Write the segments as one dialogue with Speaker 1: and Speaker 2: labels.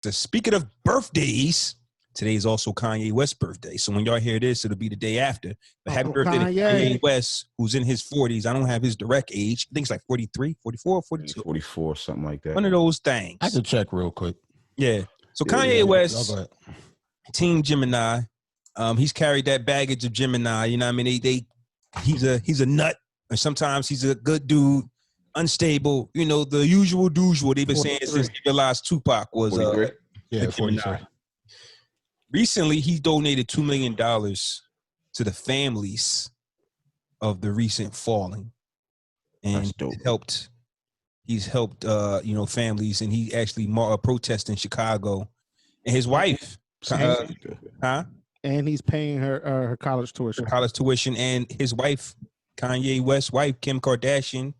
Speaker 1: So speaking of birthdays, today is also Kanye West's birthday. So when y'all hear this, it'll be the day after. But happy birthday to Kanye West, who's in his 40s. I don't have his direct age. I think it's like 43, 44, 42.
Speaker 2: 44, something like that.
Speaker 1: One of those things.
Speaker 3: I can check real quick.
Speaker 1: Yeah. So Kanye West, Team Gemini. He's carried that baggage of Gemini. You know what I mean? He's a nut. Or sometimes he's a good dude, unstable. You know, the usual what they've been saying since they realized Tupac was
Speaker 3: 43.
Speaker 1: Recently, he donated $2 million to the families of the recent falling. And he's helped families, and he actually protested in Chicago. And his wife,
Speaker 4: and he's paying her college tuition.
Speaker 1: And his wife, Kanye West's wife, Kim Kardashian,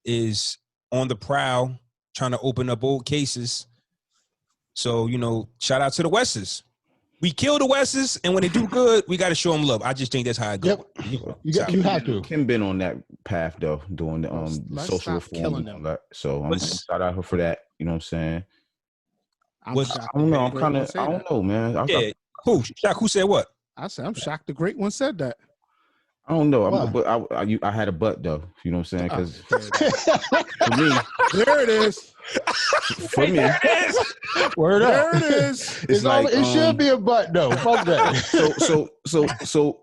Speaker 1: is on the prowl trying to open up old cases. So, shout out to the Wesses. We kill the Wesses, and when they do good, we got to show them love. I just think that's how it goes.
Speaker 3: Yep. You have to.
Speaker 2: Kim been on that path, though, doing the social reform and all that. So I'm shout out her for that. You know what I'm saying? I don't know. I don't know, man.
Speaker 1: Who said what?
Speaker 4: I said, I'm shocked the great one said that.
Speaker 2: I don't know. But I had a butt, though. You know what I'm saying? Because for me,
Speaker 4: there it is.
Speaker 2: For me,
Speaker 3: word up.
Speaker 4: There it is.
Speaker 2: It's like
Speaker 3: it should be a butt, though. Fuck that.
Speaker 2: So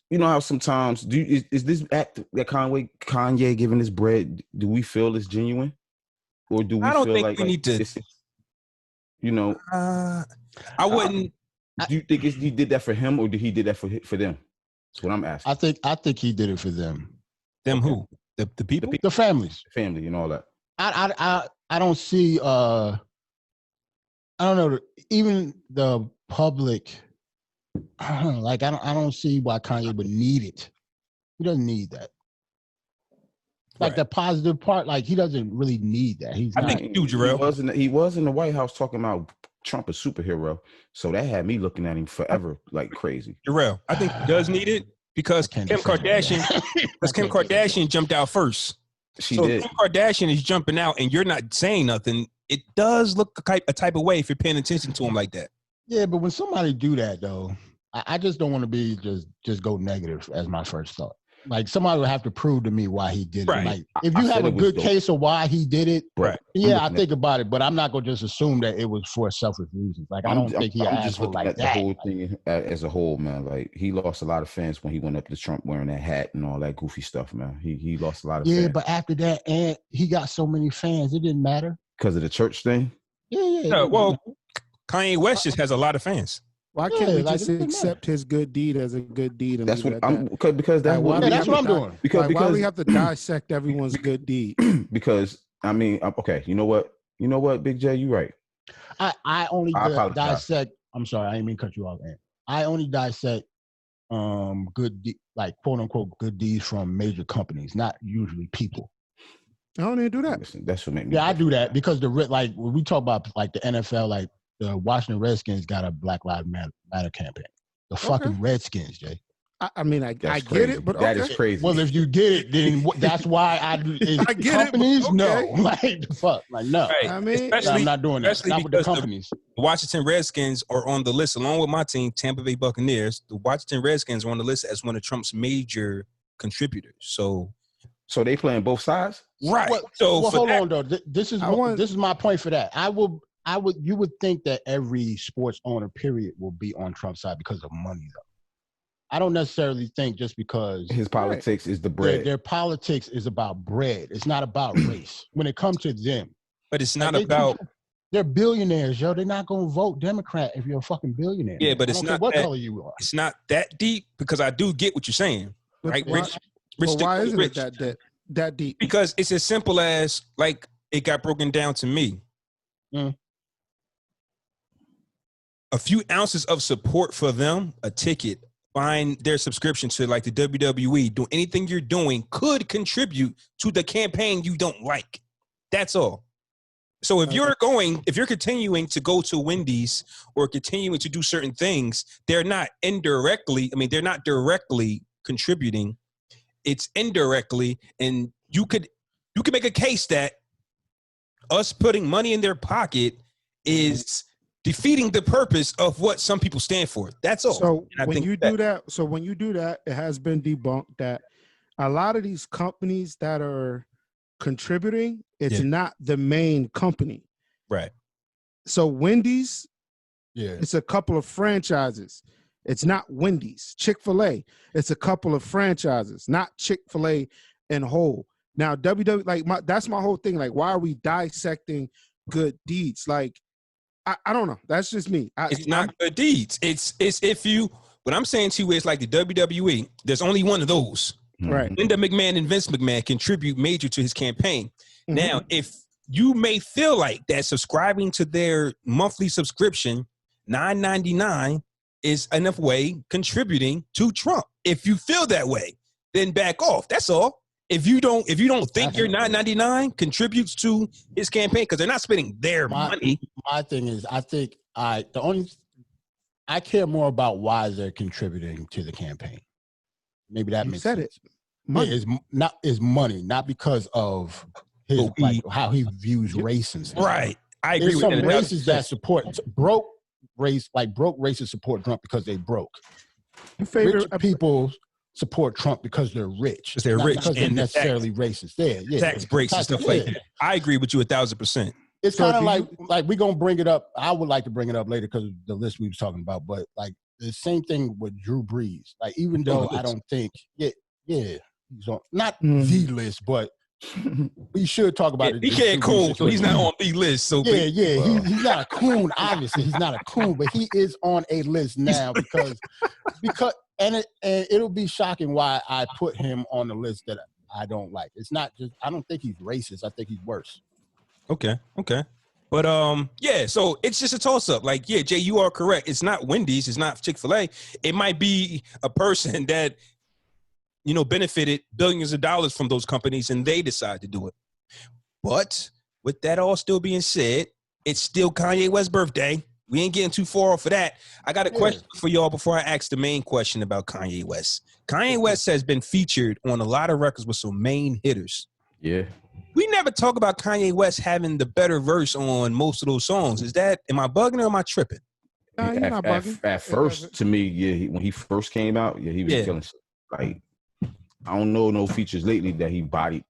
Speaker 2: you know how sometimes is this act that Kanye giving this bread? Do we feel it's genuine, or do we
Speaker 1: I don't
Speaker 2: feel
Speaker 1: think
Speaker 2: like
Speaker 1: we need to?
Speaker 2: I wouldn't. Do you think he did that for him, or did he did that for them? That's what I'm asking.
Speaker 3: I think he did it for them.
Speaker 1: Them who? The people?
Speaker 3: The families.
Speaker 2: The family and all that.
Speaker 3: I don't see I don't know, even the public, I don't see why Kanye would need it. He doesn't need that. Like the positive part, like he doesn't really need that. I
Speaker 1: think you do, Jarrell.
Speaker 2: He was in the White House talking about Trump a superhero. So that had me looking at him forever like crazy.
Speaker 1: Jarrell, I think he does need it because Kim Kardashian jumped out first.
Speaker 2: She did.
Speaker 1: Kim Kardashian is jumping out and you're not saying nothing. It does look a type of way if you're paying attention to him like that.
Speaker 3: Yeah, but when somebody do that though, I just don't want to be just go negative as my first thought. Like somebody would have to prove to me why he did it. Like if you have a good case of why he did it, yeah, I think about it, but I'm not gonna just assume that it was for selfish reasons. Like I don't think he just looked like that.
Speaker 2: The whole thing as a whole, man. Like he lost a lot of fans when he went up to Trump wearing that hat and all that goofy stuff, man. He lost a lot of fans.
Speaker 3: Yeah, but after that, and he got so many fans, it didn't matter.
Speaker 2: Because of the church thing?
Speaker 3: Yeah.
Speaker 1: Well, Kanye West just has a lot of fans.
Speaker 4: Why can't we just accept his good deed as a good deed? And
Speaker 2: that's what I'm because that's what
Speaker 3: I'm doing.
Speaker 4: Because why do we have to dissect everyone's good deed?
Speaker 2: Because I mean, okay, you know what, Big J, you right.
Speaker 3: I only dissect. I'm sorry, I didn't mean to cut you off, man. I only dissect like quote unquote good deeds from major companies, not usually people.
Speaker 4: I don't even do that.
Speaker 2: Listen, that's what made me.
Speaker 3: Yeah, I do that because like when we talk about like the NFL, like the Washington Redskins got a Black Lives Matter campaign. The fucking Redskins, Jay.
Speaker 4: I mean, I get it, but
Speaker 2: that is crazy.
Speaker 3: Well, if you get it, then that's why I get companies. It, no, like the fuck, like no.
Speaker 1: Right.
Speaker 4: I mean,
Speaker 3: I'm not doing that. Not with the companies.
Speaker 1: The Washington Redskins are on the list along with my team, Tampa Bay Buccaneers. The Washington Redskins are on the list as one of Trump's major contributors. So
Speaker 2: they playing both sides,
Speaker 1: right?
Speaker 3: Well, hold on though. This is my point for that. You would think that every sports owner, period, will be on Trump's side because of money, though. I don't necessarily think just because
Speaker 2: his politics is the bread.
Speaker 3: Their politics is about bread. It's not about race when it comes to them.
Speaker 1: But it's not about.
Speaker 3: They're billionaires, yo. They're not gonna vote Democrat if you're a fucking billionaire.
Speaker 1: Yeah, but it's not
Speaker 3: what color you are.
Speaker 1: It's not that deep because I do get what you're saying, right? Rich.
Speaker 4: Why isn't it that deep?
Speaker 1: Because it's as simple as like it got broken down to me. A few ounces of support for them, a ticket, buying their subscription to like the WWE, do anything you're doing could contribute to the campaign you don't like. That's all. So if you're continuing to go to Wendy's or continuing to do certain things, they're not directly contributing. It's indirectly, and you could make a case that us putting money in their pocket is defeating the purpose of what some people stand for. That's all.
Speaker 4: So when you do that, it has been debunked that a lot of these companies that are contributing, it's not the main company.
Speaker 1: Right.
Speaker 4: So Wendy's, it's a couple of franchises. It's not Wendy's. Chick-fil-A, it's a couple of franchises, not Chick-fil-A in whole. Now, WWE, like that's my whole thing. Like, why are we dissecting good deeds? Like, I don't know. That's just me.
Speaker 1: It's not good deeds. It's if you. What I'm saying to you is like the WWE. There's only one of those.
Speaker 4: Right.
Speaker 1: Linda McMahon and Vince McMahon contribute major to his campaign. Mm-hmm. Now, if you may feel like that subscribing to their monthly subscription, $9.99, is enough way contributing to Trump. If you feel that way, then back off. That's all. If you don't think your $9.99 contributes to his campaign, because they're not spending their money.
Speaker 3: My thing is, I think I care more about why they're contributing to the campaign. Maybe that makes sense. Money. Is money, not because of his how he views race and stuff.
Speaker 1: Right. I agree
Speaker 3: There's
Speaker 1: with
Speaker 3: some
Speaker 1: that.
Speaker 3: races that support broke races support Trump because they broke. Rich people support Trump because they're rich.
Speaker 1: Because they're rich
Speaker 3: because they're necessarily racist.
Speaker 1: Tax breaks and stuff like that. I agree with you 1,000%.
Speaker 3: It's kind of like we're gonna bring it up. I would like to bring it up later because of the list we was talking about. But like the same thing with Drew Brees. Like even though I don't think, he's on not the list, but we should talk about it.
Speaker 1: He can't coon, so he's not on the list. So
Speaker 3: he's not a coon. Obviously, he's not a coon, but he is on a list now because and it'll be shocking why I put him on the list that I don't like. It's not just I don't think he's racist. I think he's worse. Okay.
Speaker 1: But so it's just a toss-up. Like, Jay, you are correct. It's not Wendy's, it's not Chick-fil-A. It might be a person that, benefited billions of dollars from those companies and they decide to do it. But with that all still being said, it's still Kanye West's birthday. We ain't getting too far off of that. I got a question for y'all before I ask the main question about Kanye West. Kanye West has been featured on a lot of records with some main hitters.
Speaker 2: Yeah.
Speaker 1: We never talk about Kanye West having the better verse on most of those songs. Am I bugging or am I tripping?
Speaker 4: You're not bugging.
Speaker 2: At first, to me, when he first came out, he was killing shit. Like, I don't know no features lately that he bodied,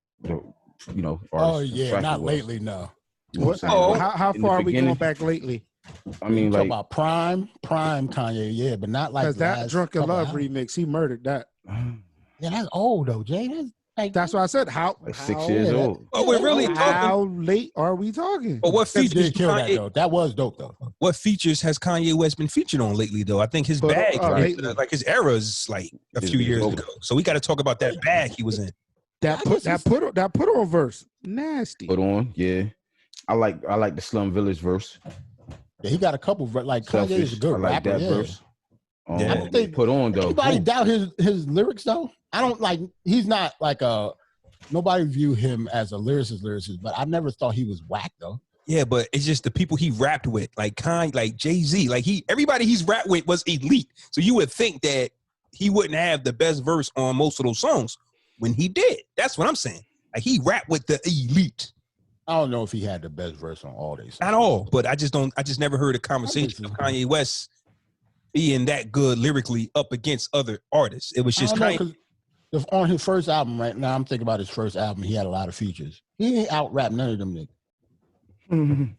Speaker 2: artists.
Speaker 3: Not lately, no.
Speaker 4: How far are we going back lately?
Speaker 2: I mean,
Speaker 3: like about prime Kanye, but not like
Speaker 4: because that Drunken Love remix, he murdered that.
Speaker 3: Yeah, that's old though, Jay.
Speaker 4: That's why I said how
Speaker 2: 6 years old.
Speaker 1: Oh, we're really talking.
Speaker 4: How late are we talking?
Speaker 1: But what features?
Speaker 3: That was dope though.
Speaker 1: What features has Kanye West been featured on lately though? I think his bag, like his era, is like a few years ago. So we got to talk about that bag he was in.
Speaker 4: That put on verse, nasty.
Speaker 2: Put on, yeah. I like the Slum Village verse.
Speaker 3: Yeah, he got a couple. Like Kanye is a good rapper.
Speaker 2: That verse.
Speaker 3: I don't think
Speaker 2: put on though.
Speaker 3: Anybody doubt his lyrics though? I don't like. He's not like a. Nobody view him as a lyricist, but I never thought he was whack though.
Speaker 1: Yeah, but it's just the people he rapped with, like Kanye, like Jay-Z, like everybody he's rapped with was elite. So you would think that he wouldn't have the best verse on most of those songs when he did. That's what I'm saying. Like he rapped with the elite.
Speaker 3: I don't know if he had the best verse on all these songs.
Speaker 1: Not all, but I just never heard a conversation of Kanye West being that good lyrically up against other artists. It was just Kanye.
Speaker 3: On his first album, right now, I'm thinking about his first album. He had a lot of features. He ain't out-rap none of them niggas.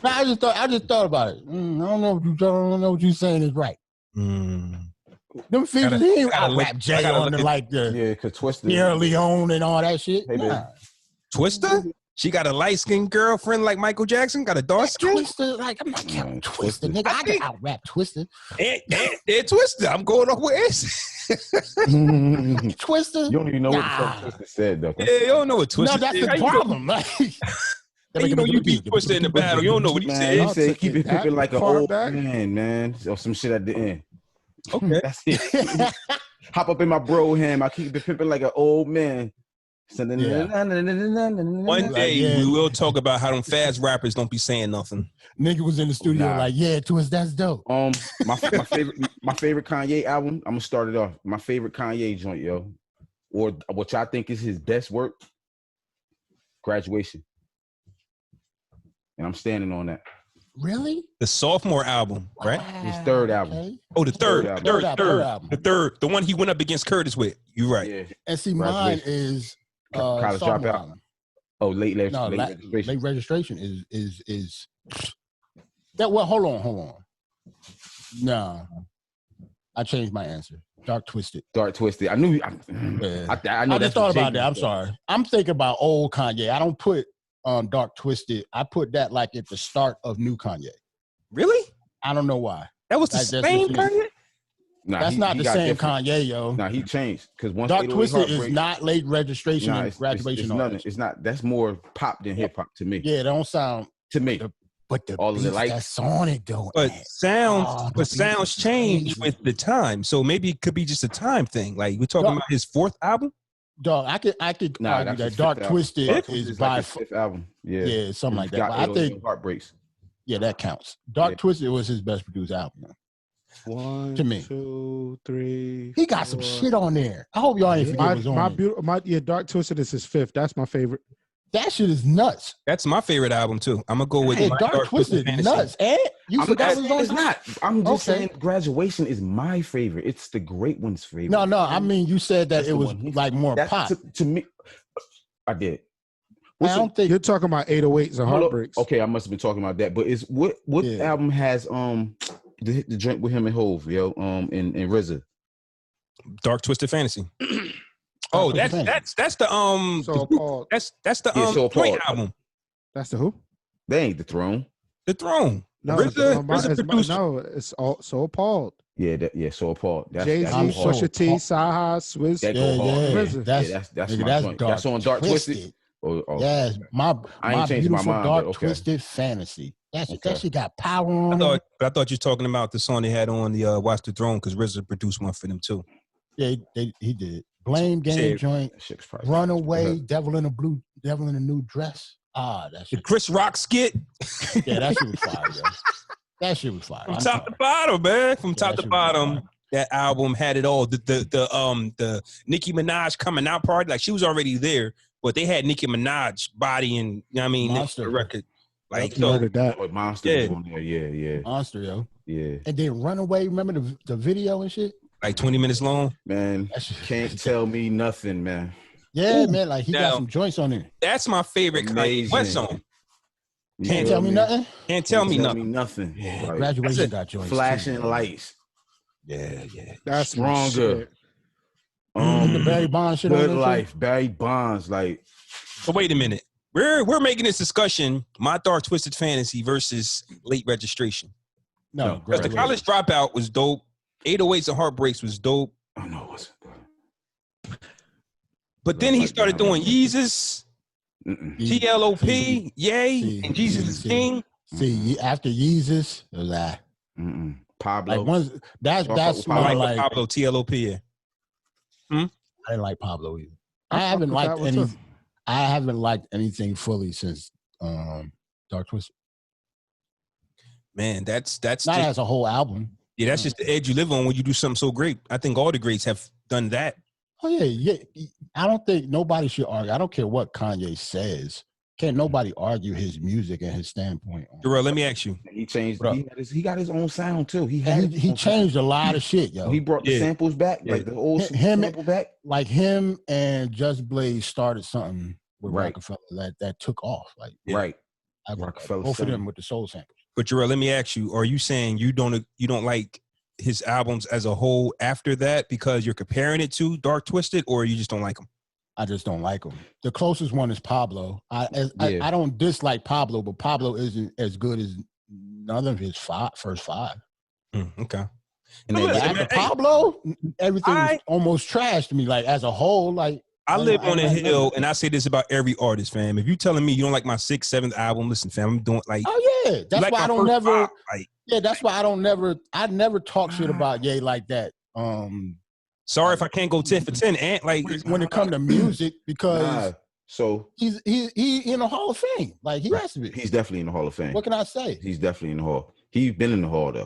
Speaker 3: I just thought about it. I don't know what you're saying is right. Them features, he ain't out-rap Jay on the
Speaker 2: cause Twister,
Speaker 3: Sierra Leone and all that shit.
Speaker 2: Hey,
Speaker 3: nah.
Speaker 1: Twister? She got a light-skinned girlfriend like Michael Jackson? Got a dark skin?
Speaker 3: Twister, like, I'm not counting Twister, nigga. I can out-rap Twister.
Speaker 1: And Twister. I'm going off with S.
Speaker 3: Twister?
Speaker 2: You don't even know what Twister said, though.
Speaker 1: Yeah, you don't know what Twister
Speaker 3: said. No, that's the problem.
Speaker 1: You beat Twister in the battle. You don't know what he said.
Speaker 2: He said keep it pimping like an old man, or some shit at the end.
Speaker 1: Okay.
Speaker 2: That's it. Hop up in my bro ham. I keep it pimping like an old man.
Speaker 1: One day we will talk about how them fast rappers don't be saying nothing.
Speaker 3: Nigga was in the studio like, Twist, that's dope.
Speaker 2: My favorite Kanye album. I'm gonna start it off. My favorite Kanye joint, yo, or what I think is his best work. Graduation. and I'm standing on that.
Speaker 3: Really?
Speaker 1: The sophomore album, right?
Speaker 2: His third album.
Speaker 3: Okay.
Speaker 1: Oh, the third
Speaker 3: album.
Speaker 1: the one he went up against Curtis with. You're right.
Speaker 2: Yeah.
Speaker 3: And see, mine is
Speaker 2: College Dropout. Album. Oh, late registration.
Speaker 3: Late registration is that. Well, hold on. No, I changed my answer. Dark Twisted.
Speaker 2: I knew. I
Speaker 3: just thought about that. I'm sorry. I'm thinking about old Kanye. I don't put Dark Twisted. I put that like at the start of new Kanye.
Speaker 1: Really?
Speaker 3: I don't know why.
Speaker 1: That was the same Kanye?
Speaker 3: Nah, that's not the same Kanye, yo.
Speaker 2: Nah, he changed because once
Speaker 3: Dark Twisted is not late registration and graduation.
Speaker 2: It's nothing. It's not. That's more pop than hip hop to me.
Speaker 3: Yeah, it don't sound
Speaker 2: to me.
Speaker 3: But the all beats of the that's on it though.
Speaker 1: But sounds change with the time. So maybe it could be just a time thing. Like we're talking about his fourth album.
Speaker 3: Dog, I could argue that Dark Twisted is by
Speaker 2: his fifth album. Yeah,
Speaker 3: something like that. But I think
Speaker 2: Heartbreaks.
Speaker 3: Yeah, that counts. Dark Twisted was his best produced album.
Speaker 4: One,
Speaker 3: to me.
Speaker 4: 2, 3.
Speaker 3: He got some shit on there. I hope y'all ain't forget what's on
Speaker 4: Dark Twisted is his fifth. That's my favorite.
Speaker 3: That shit is nuts.
Speaker 1: That's my favorite album too. I'm gonna go with
Speaker 3: Dark Twisted. Nuts. And you forgot it was on.
Speaker 2: It's not. I'm just saying Graduation is my favorite. It's the Great One's favorite.
Speaker 3: No. I mean, you said that it was like more pop.
Speaker 2: To me, I did.
Speaker 3: I don't think
Speaker 4: you're talking about 808s and Heartbreaks.
Speaker 2: Okay, I must have been talking about that. But it's what album has the joint with him and Hove, and RZA?
Speaker 1: Dark Twisted Fantasy. Oh, that's the that's the Joint album.
Speaker 4: That's the who?
Speaker 2: They ain't the Throne.
Speaker 1: The Throne.
Speaker 4: No, it's all So Appalled.
Speaker 2: Yeah, So Appalled.
Speaker 4: Jay-Z, Pusha T, Saha, Swizz.
Speaker 2: That's my joint. That's on Dark Twisted. Oh.
Speaker 3: Yes, my beautiful Dark Twisted Fantasy. That shit got power on it.
Speaker 1: I thought you were talking about the song they had on the Watch the Throne because RZA produced one for them too.
Speaker 3: Yeah, he did. Blame Game joint, Runaway, Devil in a New Dress. That shit.
Speaker 1: The Chris Rock skit.
Speaker 3: Yeah, that shit was fire, yo. That shit was fire.
Speaker 1: From top to bottom, man. From top to bottom, that album had it all. The Nicki Minaj coming out party, like she was already there, but they had Nicki Minaj body and
Speaker 3: Monster
Speaker 1: the record. Like
Speaker 2: that. Monster was on there. Yeah.
Speaker 3: Monster, yo.
Speaker 2: Yeah.
Speaker 3: And then Runaway. Remember the video and shit?
Speaker 1: Like 20 minutes long.
Speaker 2: Man, can't tell me nothing, man.
Speaker 3: Yeah, man. Like he got some joints on there.
Speaker 1: That's my favorite Kanye West song.
Speaker 3: Can't tell me nothing.
Speaker 1: Can't tell me nothing.
Speaker 2: Yeah.
Speaker 3: Like, Graduation got joints.
Speaker 2: Flashing lights.
Speaker 1: Yeah.
Speaker 4: That's
Speaker 2: stronger.
Speaker 3: The Barry Bonds shit.
Speaker 2: Good Life. Barry Bonds. Like.
Speaker 1: So wait a minute. We're making this discussion. My Dark Twisted Fantasy versus Late Registration.
Speaker 3: No,
Speaker 1: because the College Dropout was dope. 808s and Heartbreaks was dope.
Speaker 2: Oh no, it wasn't.
Speaker 1: But then he started doing Yeezus, TLOP, Yay, and Jesus is King.
Speaker 3: See, after Yeezus, it was that.
Speaker 2: Pablo.
Speaker 3: Like that's more like
Speaker 1: Pablo, TLOP. Yeah.
Speaker 3: I didn't like Pablo either. I haven't liked anything fully since Dark Twisted.
Speaker 1: Man, that's
Speaker 3: not as a whole album.
Speaker 1: Yeah, that's just the edge you live on when you do something so great. I think all the greats have done that.
Speaker 3: Oh yeah. I don't think nobody should argue. I don't care what Kanye says. Can't nobody argue his music and his standpoint.
Speaker 1: Darrell, let me ask you.
Speaker 2: He changed. He got his own sound too. He
Speaker 3: changed a lot of shit, yo.
Speaker 2: He brought the samples back, like the old sample back.
Speaker 3: Like him and Just Blaze started something with Rockefeller that took off. Like
Speaker 2: Rockefeller.
Speaker 3: Both of them with the soul samples.
Speaker 1: But Jarrell, let me ask you: are you saying you don't like his albums as a whole after that because you're comparing it to Dark Twisted, or you just don't like them?
Speaker 3: I just don't like them. The closest one is Pablo. I don't dislike Pablo, but Pablo isn't as good as none of his first five.
Speaker 1: Okay.
Speaker 3: And then after Pablo, everything is almost trash to me. Like as a whole, like.
Speaker 1: I live on a hill, and I say this about every artist, fam. If you telling me you don't like my 6th, 7th album, listen, fam, I'm doing like.
Speaker 3: Oh yeah, that's why I don't never. That's why I don't never. I never talk shit about Ye like that.
Speaker 1: Sorry if I can't go 10 for 10, and like
Speaker 3: when it comes to music, because he's in the Hall of Fame. Like he has to be.
Speaker 2: He's definitely in the Hall of Fame.
Speaker 3: What can I say?
Speaker 2: He's definitely in the Hall. He's been in the Hall though.